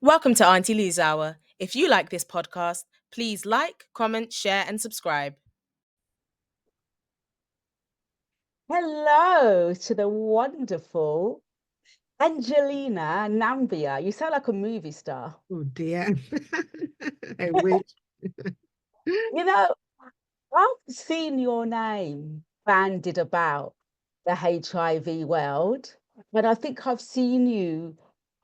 Welcome to Auntie Lou's Hour. If you like this podcast, please like, comment, share, and subscribe. Hello to the wonderful Angelina Nambia. You sound like a movie star. Oh dear. I wish. You know, I've seen your name bandied about the HIV world, and I think I've seen you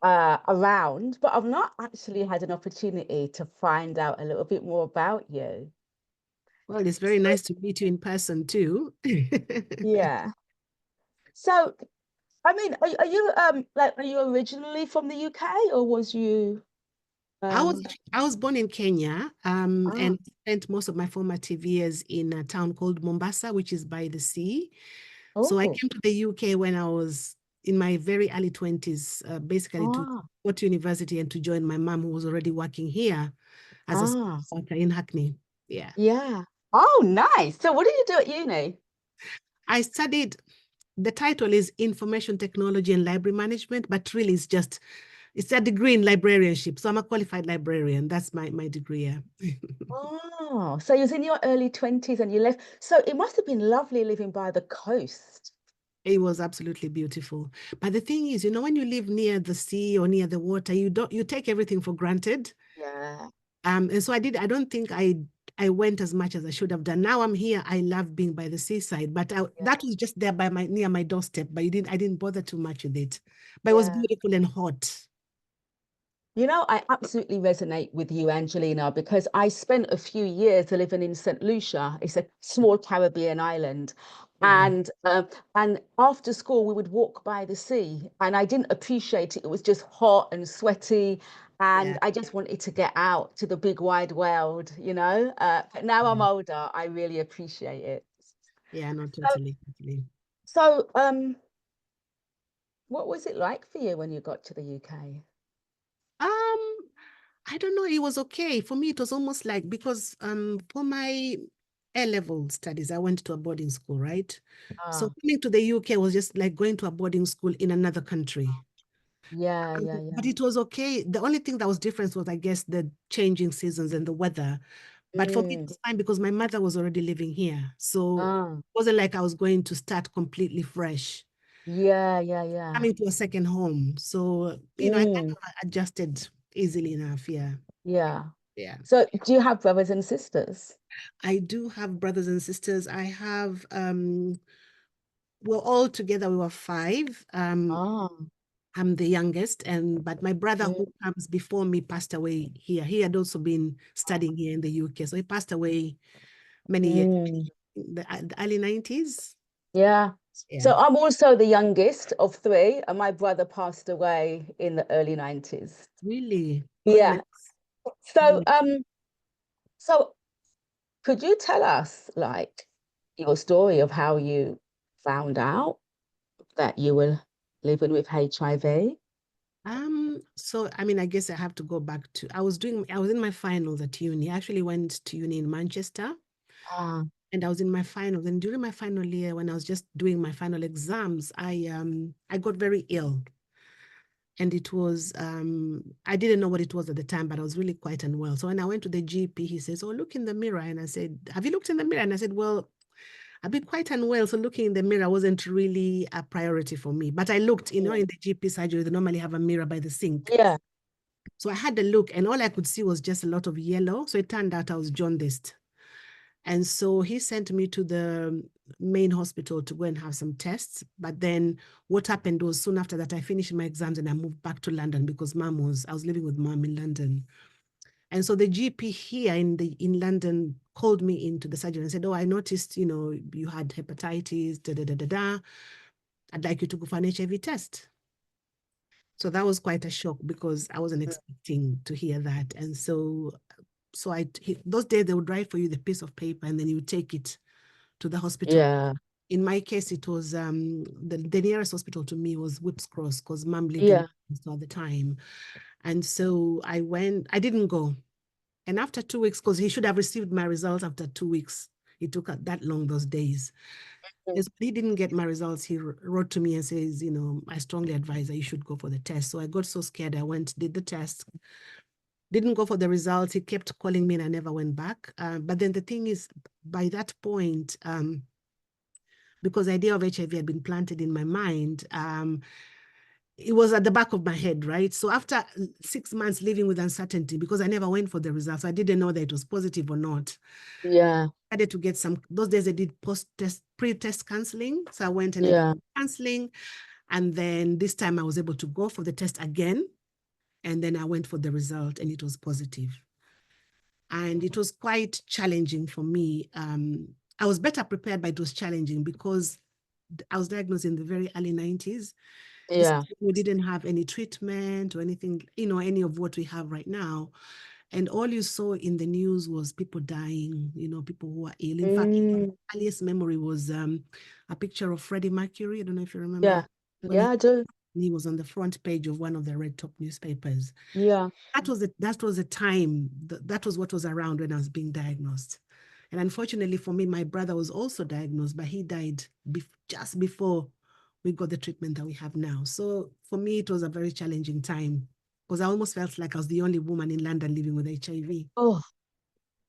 around, but I've not actually had an opportunity to find out a little bit more about you. Well, it's very nice to meet you in person too. Yeah. So, I mean, are you are you originally from the UK or was you I was um I was born in Kenya, ah, and spent most of my formative years in a town called Mombasa, which is by the sea. So I oh. came to the UK when I was in my very early 20s, basically to Ah, go to university and to join my mom, who was already working here as a ah, worker in Hackney. Yeah. yeah. Oh, nice. So what did you do at uni? I studied, the title is Information Technology and Library Management, but really it's a degree in librarianship. So I'm a qualified librarian. That's my degree. Yeah. Oh, so you was in your early 20s and you left. So it must have been lovely living by the coast. It was absolutely beautiful. But the thing is, when you live near the sea or near the water, you take everything for granted. Yeah. And so I don't think I went as much as I should have done. Now I'm here. I love being by the seaside, but Yeah. that was just there near my doorstep. But I didn't bother too much with it. But it was Yeah. beautiful and hot. You know, I absolutely resonate with you, Angelina, because I spent a few years living in St. Lucia. It's a small Caribbean island. Yeah. And after school, we would walk by the sea, and I didn't appreciate it. It was just hot and sweaty, and Yeah. I just wanted to get out to the big wide world, you know. But now I'm Yeah. older, I really appreciate it. Yeah, no, So, totally, totally. so, what was it like for you when you got to the UK? Um, I don't know. It was okay. For me, it was almost like, because for my A-level studies, I went to a boarding school, right? So Ah, coming to the UK was just like going to a boarding school in another country. yeah, yeah, But yeah. it was okay. The only thing that was different was, I guess, the changing seasons and the weather. But for me, it Mm. was fine because my mother was already living here. So it Ah. wasn't like I was going to start completely fresh, Yeah, yeah, yeah. coming to a second home. So, I kind Mm, of adjusted easily enough. Yeah. yeah. Yeah. So do you have brothers and sisters? I do have brothers and sisters. I have, well, all together we were five. Ah, I'm the youngest, but my brother, mm, who comes before me, passed away here. He had also been studying here in the UK. So he passed away many years, mm, the early 90s. yeah. Yeah. So I'm also the youngest of three, and my brother passed away in the early 90s. Really? Goodness. Yeah. So, Mm. so could you tell us like your story of how you found out that you were living with HIV? So I mean, I guess I have to go back to, I was in my finals at uni. I actually went to uni in Manchester. Ah, And I was in my finals. And during my final year, when I was just doing my final exams, I got very ill. And it was, I didn't know what it was at the time, but I was really quite unwell. So when I went to the GP, he says, "Oh, look in the mirror." And I said, "Have you looked in the mirror?" And I said, "Well, I've been quite unwell. So looking in the mirror wasn't really a priority for me." But I looked, in the GP surgery, they normally have a mirror by the sink. yeah. So I had a look, and all I could see was just a lot of yellow. So it turned out I was jaundiced. And so he sent me to the main hospital to go and have some tests. But then what happened was, soon after that, I finished my exams and I moved back to London because I was living with mom in London. And so the GP here in London called me into the surgery and said, "Oh, I noticed, you had hepatitis, da, da, da, da, da. I'd like you to go for an HIV test." So that was quite a shock because I wasn't expecting to hear that. And so those days they would write for you the piece of paper and then you take it to the hospital. Yeah. In my case, it was the nearest hospital to me was Whipps Cross because mom lived in Yeah. Manchester at the time. And so I didn't go. And after 2 weeks, because he should have received my results after 2 weeks, it took that long those days. Mm. As he didn't get my results, he wrote to me and says, I strongly advise that you should go for the test. So I got so scared. I went, did the test, didn't go for the results. He kept calling me and I never went back. But then the thing is, by that point, because the idea of HIV had been planted in my mind, it was at the back of my head, right? So after 6 months living with uncertainty, because I never went for the results, I didn't know that it was positive or not. Yeah. I had to get those days I did post-test, pre-test counseling. So I went and I Yeah. did counseling. And then this time I was able to go for the test again. And then I went for the result and it was positive. And it was quite challenging for me. I was better prepared, but it was challenging because I was diagnosed in the very early 90s. Yeah. We didn't have any treatment or anything, any of what we have right now. And all you saw in the news was people dying, people who are ill. In fact, Mm. my earliest memory was a picture of Freddie Mercury. I don't know if you remember. Yeah. When Yeah, I do. he was on the front page of one of the red top newspapers. Yeah. That was the time, that was what was around when I was being diagnosed. And unfortunately for me, my brother was also diagnosed, but he died just before we got the treatment that we have now. So for me, it was a very challenging time because I almost felt like I was the only woman in London living with HIV. Oh,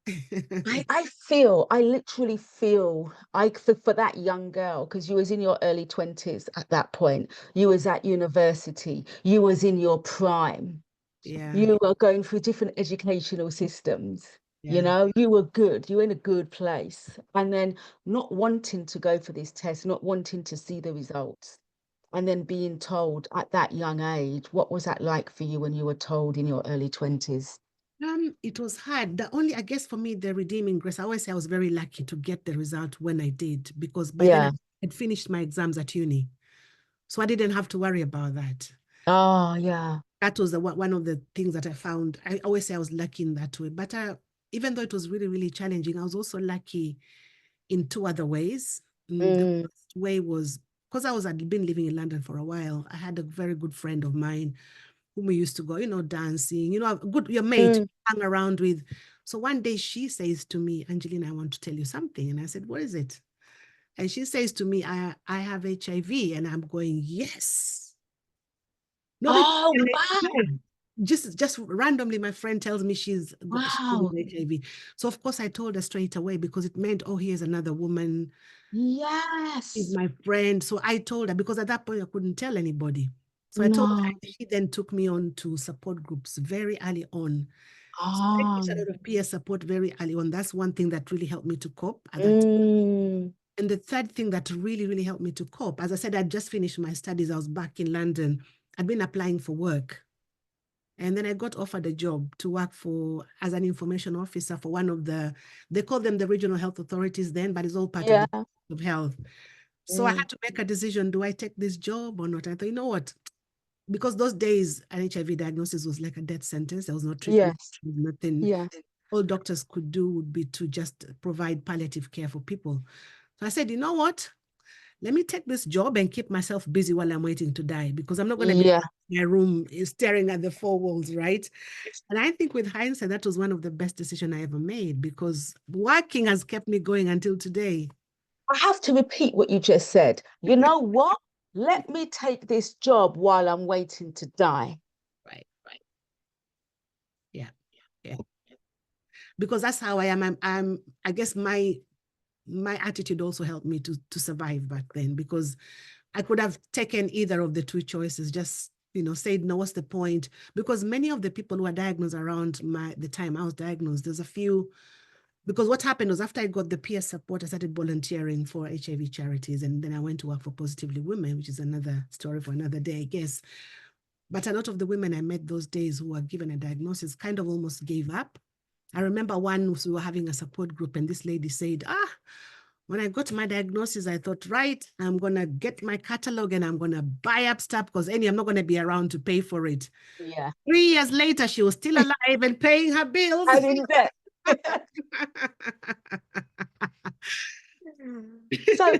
I literally feel for that young girl, because you was in your early 20s at that point, you was at university, you was in your prime, Yeah, you were going through different educational systems, yeah. you were good, you were in a good place. And then not wanting to go for this test, not wanting to see the results, and then being told at that young age. What was that like for you when you were told in your early 20s? It was hard. I guess for me, the redeeming grace, I always say I was very lucky to get the result when I did, because by then I Yeah. had finished my exams at uni. So I didn't have to worry about that. Oh, yeah. That was one of the things that I found. I always say I was lucky in that way. But even though it was really, really challenging, I was also lucky in two other ways. The Mm. first way was because I'd been living in London for a while. I had a very good friend of mine whom we used to go, dancing, your mate, Mm. hang around with. So one day she says to me, Angelina, I want to tell you something. And I said, what is it? And she says to me, I have HIV. And I'm going, yes. Nobody, Oh, wow. just randomly, my friend tells me she's Wow. HIV. So of course I told her straight away because it meant, oh, here's another woman. She's Yes. my friend. So I told her because at that point I couldn't tell anybody. So I told her, No. she then took me on to support groups very early on. So I Oh. got a lot of peer support very early on. That's one thing that really helped me to cope at that. Mm. And the third thing that really, really helped me to cope, as I said, I'd just finished my studies. I was back in London. I'd been applying for work. And then I got offered a job to work as an information officer for one of they call them the regional health authorities then, but it's all part of Yeah. the of health. So I had to make a decision. Do I take this job or not? I thought, you know what? Because those days, an HIV diagnosis was like a death sentence. There was no treatment, Yes. nothing. Yeah. All doctors could do would be to just provide palliative care for people. So I said, you know what? Let me take this job and keep myself busy while I'm waiting to die, because I'm not going to be Yeah. in my room staring at the four walls, right? And I think with hindsight, that was one of the best decisions I ever made, because working has kept me going until today. I have to repeat what you just said. You know what? Let me take this job while I'm waiting to die. Right. Yeah. Yeah. Because that's how I am. I guess my attitude also helped me to survive back then, because I could have taken either of the two choices, just said, no, what's the point? Because many of the people who are diagnosed around the time I was diagnosed, there's a few, because what happened was after I got the peer support, I started volunteering for HIV charities, and then I went to work for Positively Women, which is another story for another day, I guess. But a lot of the women I met those days who were given a diagnosis kind of almost gave up. I remember once we were having a support group and this lady said, when I got my diagnosis, I thought, right, I'm going to get my catalog and I'm going to buy up stuff because I'm not going to be around to pay for it. Yeah. 3 years later, she was still alive and paying her bills. And in debt. So,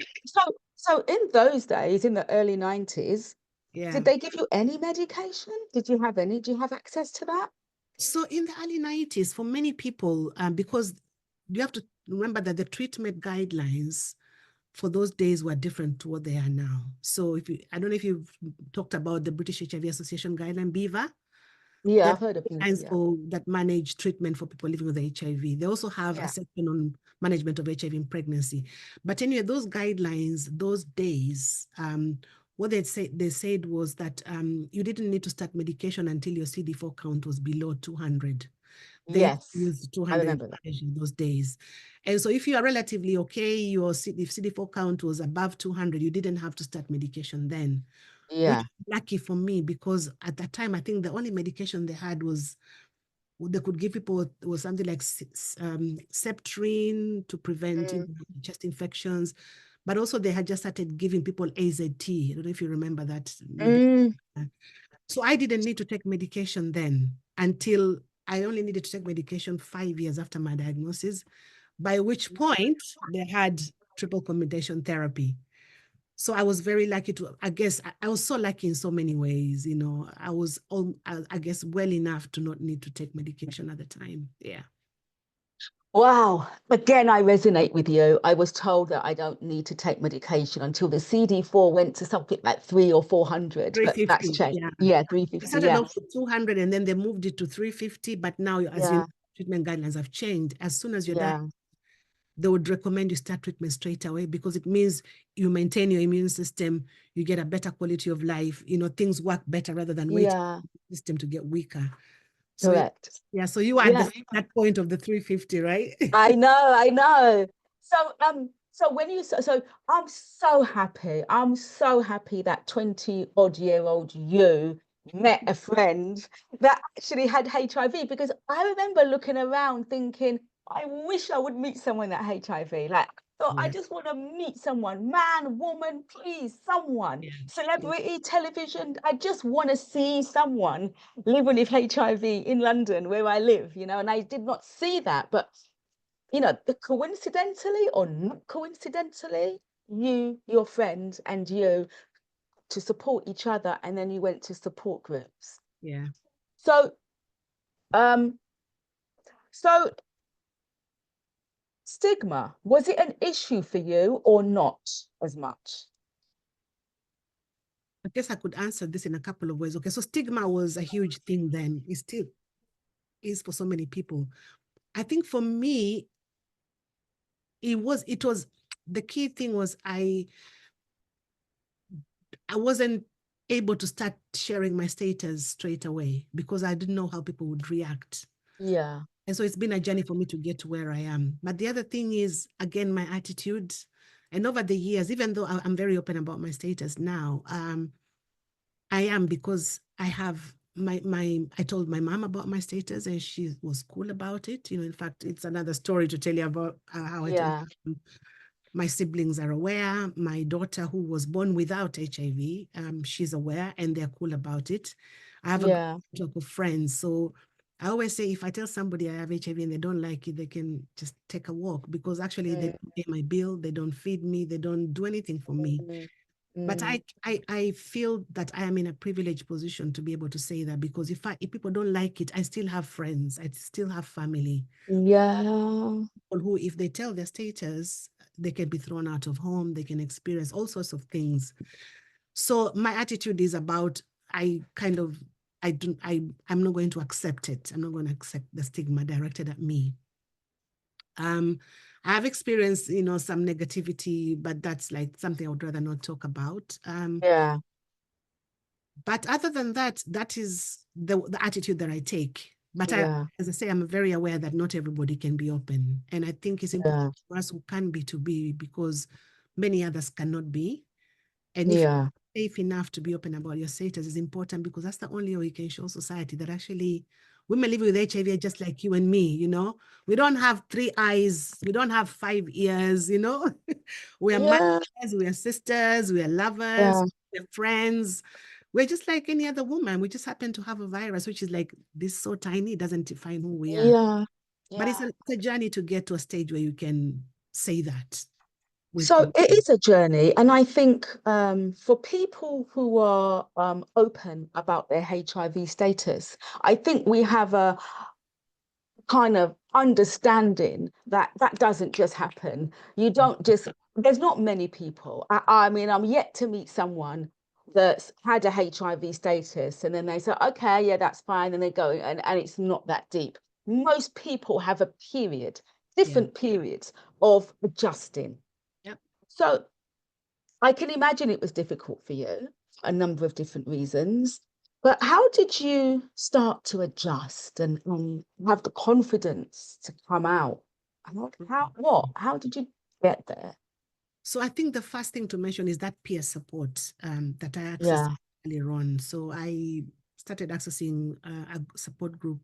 so in those days, in the early 90s, Yeah. did they give you any medication? Did you have access to that? So in the early 90s, for many people, because you have to remember that the treatment guidelines for those days were different to what they are now. So I don't know if you've talked about the British HIV Association guideline, BIVA. Yeah, That I've heard of you. guidelines Yeah. that manage treatment for people living with HIV. They also have a Yeah. section on management of HIV in pregnancy. But anyway, those guidelines, those days, what they said was that you didn't need to start medication until your CD4 count was below 200. They Yes, used I 200 remember that. in those days. And so if you are relatively okay, if CD4 count was above 200, you didn't have to start medication then, which Yeah. is lucky for me, because at that time, I think the only medication they had they could give people was something like Septrin to prevent Mm. chest infections, but also they had just started giving people AZT. I don't know if you remember that medication. Mm. So I didn't need to take medication then until I only needed to take medication 5 years after my diagnosis, by which point they had triple combination therapy. So I was very lucky I guess, I was so lucky in so many ways, I was, I guess, well enough to not need to take medication at the time. Yeah. Wow. Again, I resonate with you. I was told that I don't need to take medication until the CD4 went to something like 300 or 400, but that's 350, changed. yeah. Yeah, They 350. started Yeah. off with 200 and then they moved it to 350, but now, as you know, Yeah. treatment guidelines have changed. As soon as you're done, Yeah. they would recommend you start treatment straight away, because it means you maintain your immune system, you get a better quality of life, things work better rather than waiting Yeah. for the system to get weaker. So Correct. yeah, so you are at Yeah. that point of the 350, right? I know, I know. So when so I'm so happy. I'm so happy that 20-odd-year-old you met a friend that actually had HIV, because I remember looking around thinking, I wish I would meet someone that had HIV. Like, oh, I Yeah, just want to meet someone, man, woman, please, someone, yeah, yeah, celebrity, television. I just want to see someone living with HIV in London where I live, and I did not see that. But coincidentally or not coincidentally, your friend, and you to support each other, and then you went to support groups. yeah. So, um, so stigma, was it an issue for you or not as much? I guess I could answer this in a couple of ways. Okay, so stigma was a huge thing then. It still is for so many people. I think for me, it was the key thing was I wasn't able to start sharing my status straight away because I didn't know how people would react. Yeah, And so it's been a journey for me to get to where I am. But the other thing is, again, my attitude. And over the years, even though I'm very open about my status now, I am, because I have I told my mom about my status and she was cool about it. In fact, it's another story to tell you about how I told yeah, my siblings are aware. My daughter, who was born without HIV, she's aware and they're cool about it. I have a yeah. group of friends. So I always say, if I tell somebody I have HIV and they don't like it, they can just take a walk, because actually they Mm, don't pay my bill, they don't feed me, they don't do anything for me. mm, But mm. I feel that I am in a privileged position to be able to say that, because if people don't like it, I still have friends, I still have family, Yeah, people who, if they tell their status, they can be thrown out of home, they can experience all sorts of things. So my attitude is about, I kind of, I'm not going to accept it. I'm not going to accept the stigma directed at me. I've experienced, some negativity, but that's like something I would rather not talk about. yeah, But other than that, that is the attitude that I take. But yeah, as I say, I'm very aware that not everybody can be open. And I think it's important yeah, for us who can be to be, because many others cannot be. And if yeah, you're safe enough to be open about your status is important, because that's the only way we can show society that actually women living with HIV are just like you and me. We don't have 3 eyes, we don't have 5 ears. We are yeah, mothers, we are sisters, we are lovers, yeah, we're friends. We're just like any other woman. We just happen to have a virus, which is like this, so tiny, it doesn't define who we are. yeah, But it's yeah. a journey to get to a stage where you can say that with So it confidence. is a journey, and I think for people who are open about their HIV status, I think we have a kind of understanding that that doesn't just happen. You don't just, there's not many people. I mean, I'm yet to meet someone that's had a HIV status and then they say, okay, yeah, that's fine. And they go, and it's not that deep. Most people have a period, different periods of adjusting. Yep. So I can imagine it was difficult for you, a number of different reasons. But how did you start to adjust and have the confidence to come out? How did you get there? So I think the first thing to mention is that peer support that I accessed Yeah, earlier on. So I started accessing a support group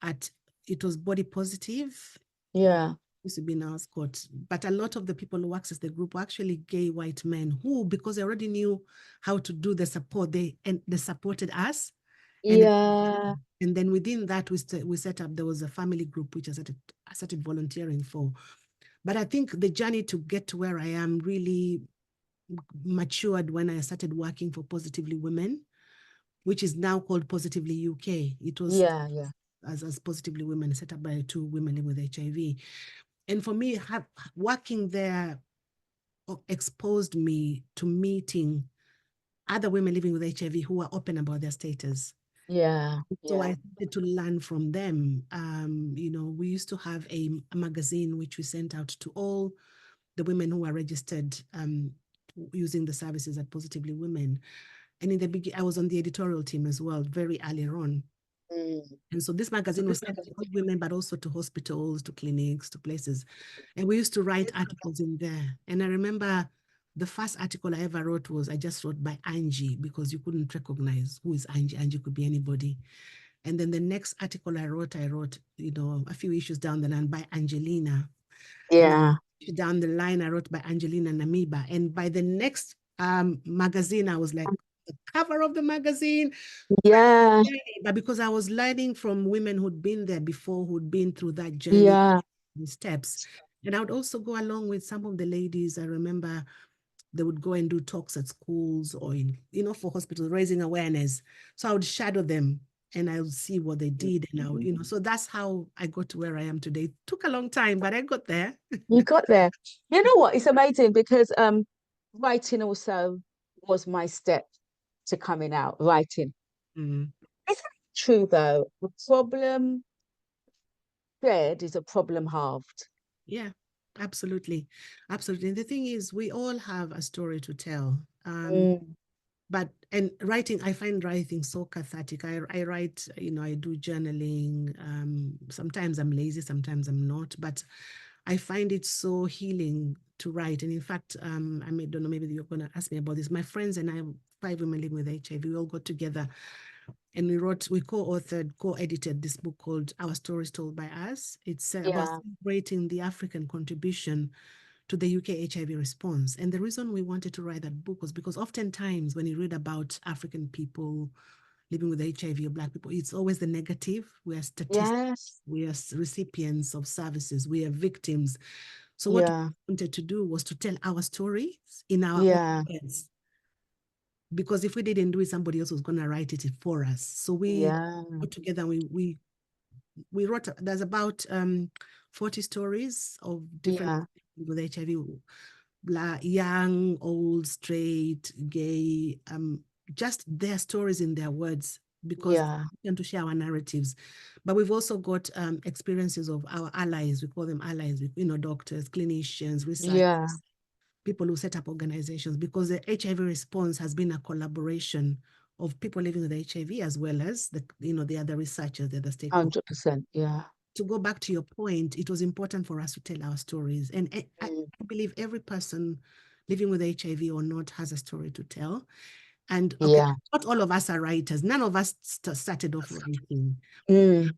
at, it was Body Positive. yeah, Used to be in our Scott, but a lot of the people who accessed the group were actually gay white men who, because they already knew how to do the support, they supported us. yeah, And then within that, we set up, there was a family group, which I started volunteering for. But I think the journey to get to where I am really matured when I started working for Positively Women, which is now called Positively UK. It was yeah. as Positively Women, set up by 2 women living with HIV. And for me, working there exposed me to meeting other women living with HIV who are open about their status. Yeah, So yeah, I started to learn from them. We used to have a magazine which we sent out to all the women who are registered using the services at Positively Women. And in the beginning, I was on the editorial team as well, very earlier on. And so this magazine was sent to women, but also to hospitals, to clinics, to places. And we used to write articles in there. And I remember the first article I ever wrote was, I just wrote by Angie, because you couldn't recognize who is Angie. Angie could be anybody. And then the next article I wrote, a few issues down the line by Angelina. yeah, And down the line, I wrote by Angelina Namiba. And by the next magazine, I was like, the cover of the magazine. yeah, But because I was learning from women who'd been there before, who'd been through that journey yeah, and steps. And I would also go along with some of the ladies. I remember they would go and do talks at schools or for hospitals, raising awareness. So I would shadow them and I would see what they did. And I would, so that's how I got to where I am today. It took a long time, but I got there. You got there. You know what? It's amazing because writing also was my step to coming out, writing. Mm. Isn't it true though? A problem shared is a problem halved. Yeah, absolutely. Absolutely. And the thing is, we all have a story to tell. Mm, And writing, I find writing so cathartic. I write, I do journaling. Sometimes I'm lazy, sometimes I'm not, but I find it so healing to write. And in fact, I don't know, maybe you're going to ask me about this. My friends and I, 5 women living with HIV, we all got together and we co-authored, co-edited this book called Our Stories Told by Us. It's about yeah, celebrating the African contribution to the UK HIV response. And the reason we wanted to write that book was because oftentimes when you read about African people living with HIV or Black people, it's always the negative. We are statistics, yes, we are recipients of services, we are victims. So what yeah, we wanted to do was to tell our stories in our own yeah, words. Because if we didn't do it, somebody else was going to write it for us. So we yeah, got together, we wrote, there's about 40 stories of different yeah, people with HIV, young, old, straight, gay, just their stories in their words, because yeah, we tend to share our narratives. But we've also got experiences of our allies. We call them allies, doctors, clinicians, research, yeah. people who set up organizations, because the HIV response has been a collaboration of people living with HIV as well as the other researchers, the other stakeholders. 100%. Yeah. To go back to your point, it was important for us to tell our stories. And I Mm, believe every person living with HIV or not has a story to tell. And okay, yeah. not all of us are writers. None of us started off writing. Mm,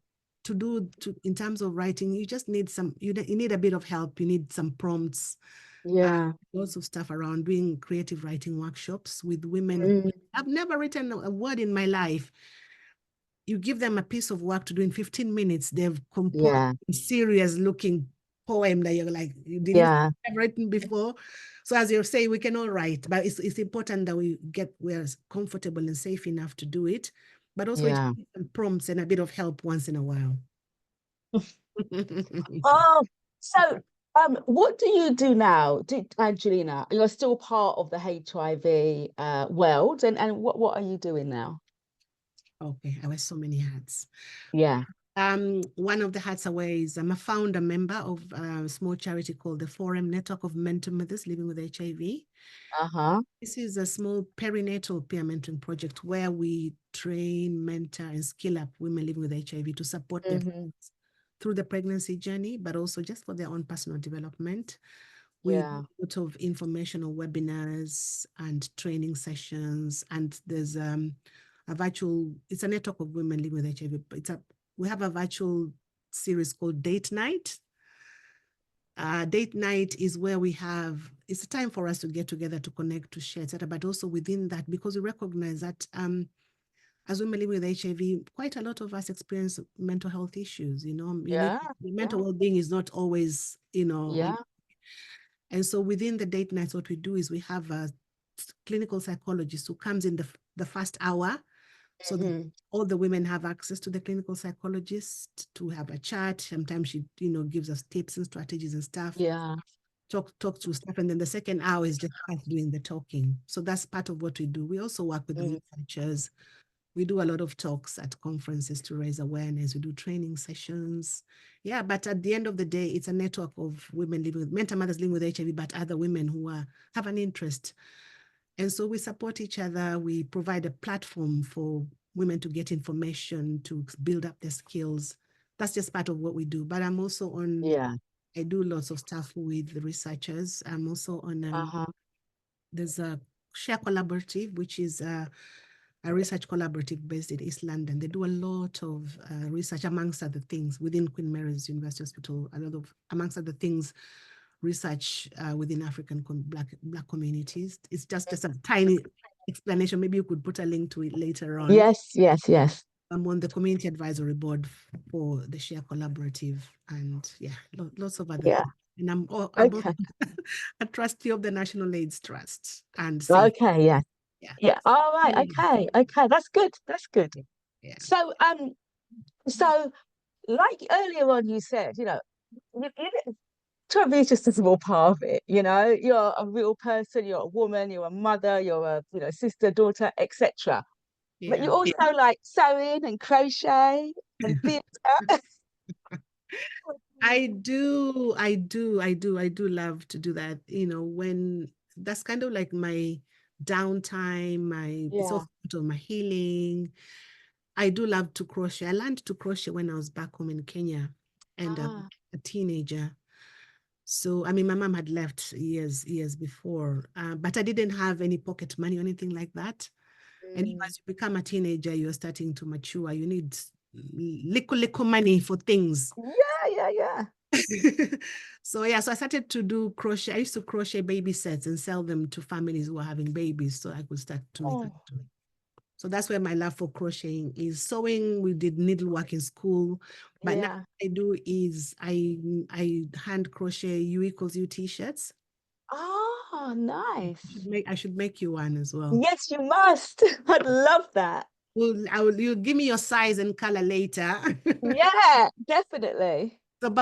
In terms of writing, you just need you need a bit of help. You need some prompts, yeah. lots of stuff around doing creative writing workshops with women. Mm, I've never written a word in my life. You give them a piece of work to do in 15 minutes, they've composed yeah. a serious looking poem that you're like, did you Yeah. have written before? So as you say, we can all write, but it's important that we're comfortable and safe enough to do it. but also it Yeah. needs some prompts and a bit of help once in a while. Oh, so what do you do now, Angelina? You're still part of the HIV world, and what are you doing now? Okay, I wear so many hats. Yeah. One of the hats I wear is I'm a founder member of a small charity called the Forum Network of Mentor Mothers Living with HIV. Uh-huh. This is a small perinatal peer mentoring project where we train, mentor, and skill up women living with HIV to support them Mm-hmm. through the pregnancy journey, but also just for their own personal development. We do Yeah. a lot of informational webinars and training sessions, and there's a virtual, it's a network of women living with HIV. We have a virtual series called Date Night. Date night is where it's a time for us to get together, to connect, to share, etc. But also within that, because we recognize that as women living with HIV, quite a lot of us experience mental health issues. Yeah. Mental Yeah. well-being is not always, Yeah. and so within the date nights, what we do is we have a clinical psychologist who comes in the first hour, so that Mm-hmm. all the women have access to the clinical psychologist to have a chat. Sometimes she, gives us tips and strategies and stuff, Yeah. talk through stuff. And then the second hour is just us doing the talking. So that's part of what we do. We also work with the Mm. researchers. We do a lot of talks at conferences to raise awareness. We do training sessions. Yeah, but at the end of the day, it's a network of women living with mental mothers living with HIV, but other women who have an interest. And so we support each other. We provide a platform for women to get information, to build up their skills. That's just part of what we do. But I'm also Yeah. I do lots of stuff with the researchers. I'm also on, Uh-huh. there's a Share Collaborative, which is a research collaborative based in East London. They do a lot of research, amongst other things, within Queen Mary's University Hospital, amongst other things, research within African Black communities. It's just a tiny explanation. Maybe you could put a link to it later on. Yes, yes, yes. I'm on the community advisory board for the Share Collaborative, and yeah, lots of other Yeah. things. And I'm also Okay. a trustee of the National AIDS Trust and safe. Okay, yeah. Yeah. Yeah. All right. Mm. Okay. Okay. That's good. That's good. Yeah. So, so like earlier on, you said, HIV is just a small part of it. You're a real person. You're a woman. You're a mother. You're a, sister, daughter, etc. But Yeah. you also like sewing and crochet and theatre. I do love to do that. When that's kind of like my downtime, it's Yeah. also part of my healing. I do love to crochet. I learned to crochet when I was back home in Kenya and Ah. a teenager. So, I mean, my mom had left years before, but I didn't have any pocket money or anything like that. And Mm. as you become a teenager, you're starting to mature. You need little money for things. Yeah, yeah, yeah. So yeah, so I started to do crochet. I used to crochet baby sets and sell them to families who are having babies, so I could start to make. Oh, So that's where my love for crocheting is. Sewing, we did needlework in school, but now yeah. what I do is I hand crochet U equals U t-shirts. Oh, nice. I should make you one as well. Yes, you must. I'd love that. You'll give me your size and color later. Yeah, definitely. So,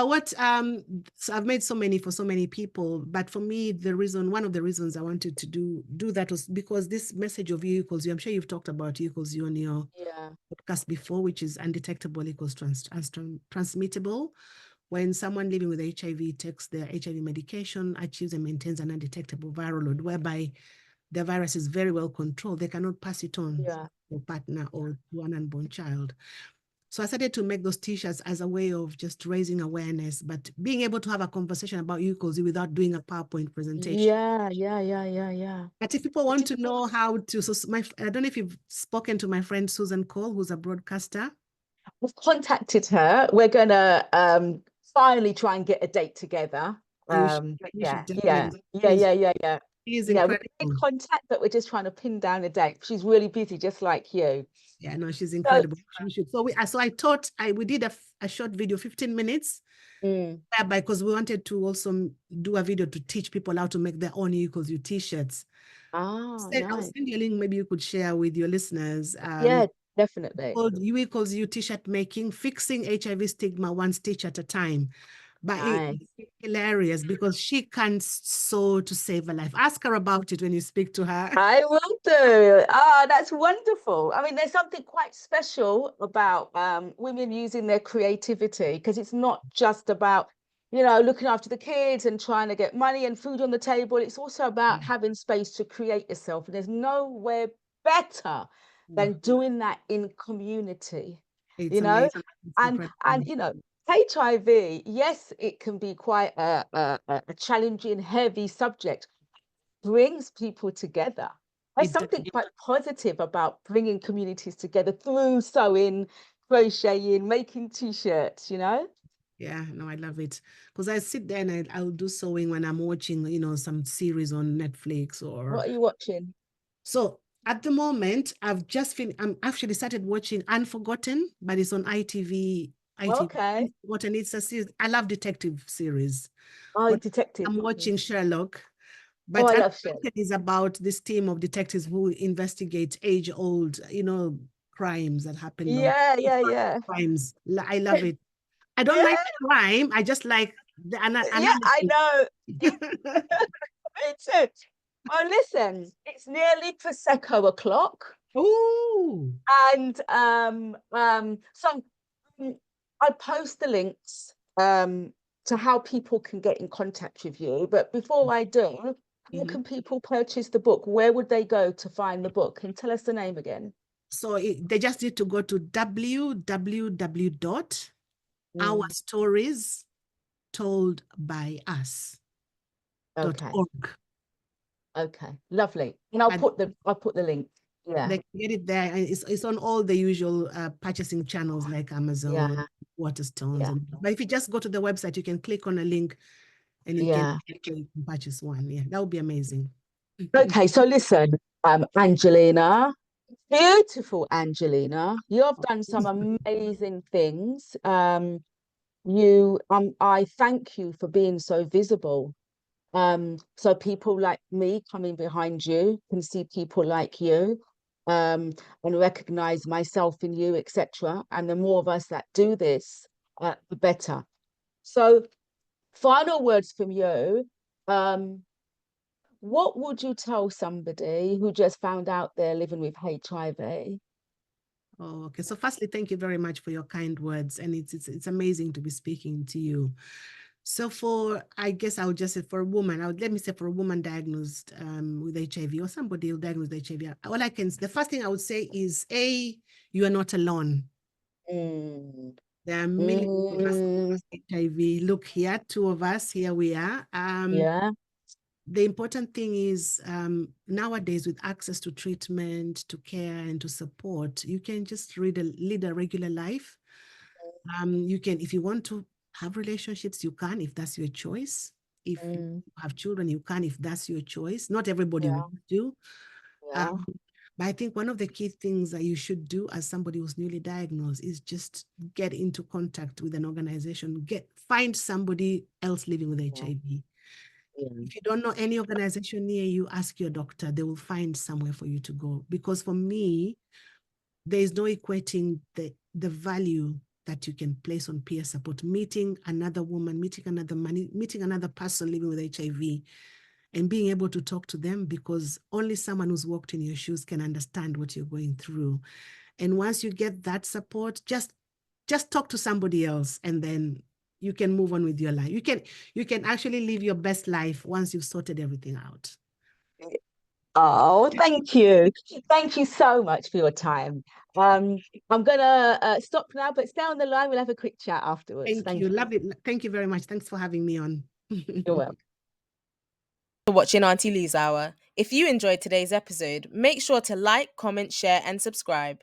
so I've made so many for so many people, but for me, one of the reasons I wanted to do that was because this message of U equals U, I'm sure you've talked about U equals U on your Yeah. podcast before, which is undetectable equals transmittable. When someone living with HIV takes their HIV medication, achieves and maintains an undetectable viral load, whereby the virus is very well controlled, they cannot pass it on Yeah. to a partner or to an unborn child. So I started to make those t-shirts as a way of just raising awareness, but being able to have a conversation about U equals U without doing a PowerPoint presentation. Yeah, yeah, yeah, yeah, yeah. But if people want to know how to, I don't know if you've spoken to my friend Susan Cole, who's a broadcaster. I've contacted her. We're gonna finally try and get a date together. You should, you Yeah, should yeah, definitely. yeah, yeah, yeah, yeah. He is Yeah, we're in incredible. contact, but we're just trying to pin down a date. She's really busy, just like you. Yeah, no, she's So, incredible. We should. So I thought we did a short video, 15 minutes, mm. because we wanted to also do a video to teach people how to make their own U equals U t-shirts. Oh, I'll nice. send you a link. Maybe you could share with your listeners. Yeah, definitely. Called U equals U t-shirt making, fixing HIV stigma one stitch at a time. But Nice. it's hilarious because she can sew to save a life. Ask her about it when you speak to her. I will do. Ah, that's wonderful. I mean, there's something quite special about women using their creativity, because it's not just about, looking after the kids and trying to get money and food on the table. It's also about having space to create yourself. And there's nowhere better than doing that in community, It's you know? amazing. It's And incredible. HIV, yes, it can be quite a challenging, heavy subject, brings people together. There's It does. something quite positive about bringing communities together through sewing, crocheting, making t-shirts, Yeah, no, I love it. Because I sit there and I'll do sewing when I'm watching, some series on Netflix or. What are you watching? So at the moment, I'm actually started watching Unforgotten, but it's on ITV. Okay. Unforgotten, it's a series. I love detective series. Oh, But detective. I'm watching Sherlock. Oh, But I love Unforgotten Sherlock. is about this team of detectives who investigate age-old, crimes that happen long Yeah. crimes. I love it. I don't like Yeah, crime. I just like the yeah, I analysis. know. Me too. Well, listen, it's nearly Prosecco o'clock. Oh, And so I post the links to how people can get in contact with you. But before I do, how can people purchase the book? Where would they go to find the book? And tell us the name again. so they just need to go to Okay, www.ourstoriesttoldbyus.org. okay, lovely. And I'll And put the link. Yeah, they can get it there. And it's on all the usual purchasing channels like Amazon, yeah, Waterstones. yeah, But if you just go to the website, you can click on a link and you can yeah. purchase one. Yeah, that would be amazing. Okay, so listen, Angelina, beautiful Angelina, you have done some amazing things. I thank you for being so visible. So people like me coming behind you can see people like you, and recognize myself in you, etc. And the more of us that do this, the better. So, final words from you. What would you tell somebody who just found out they're living with HIV? Oh, okay. So firstly, thank you very much for your kind words. And it's amazing to be speaking to you. So I guess I would just say for a woman, let me say for a woman diagnosed with HIV or somebody who diagnosed with HIV, the first thing I would say is, you are not alone. Mm, There are millions of us mm, with HIV. Look here, two of us, here we are. yeah. The important thing is nowadays with access to treatment, to care, and to support, you can just lead a regular life. You can, if you want to have relationships, you can, if that's your choice. If you Mm, have children, you can, if that's your choice. Not everybody yeah. will do. Yeah. But I think one of the key things that you should do as somebody who's newly diagnosed is just get into contact with an organization, find somebody else living with HIV. Yeah. If you don't know any organization near you, ask your doctor. They will find somewhere for you to go. Because for me, there is no equating the value that you can place on peer support. Meeting another woman, meeting another man, meeting another person living with HIV, and being able to talk to them, because only someone who's walked in your shoes can understand what you're going through. And once you get that support, just talk to somebody else, and then you can move on with your life. You can actually live your best life once you've sorted everything out. Oh, thank you. Thank you so much for your time. I'm gonna stop now, but stay on the line. We'll have a quick chat afterwards. Thank Thank you. you. Love it. Thank you very much. Thanks for having me on. You're welcome. For watching Auntie Lou's Hour. If you enjoyed today's episode, make sure to like, comment, share, and subscribe.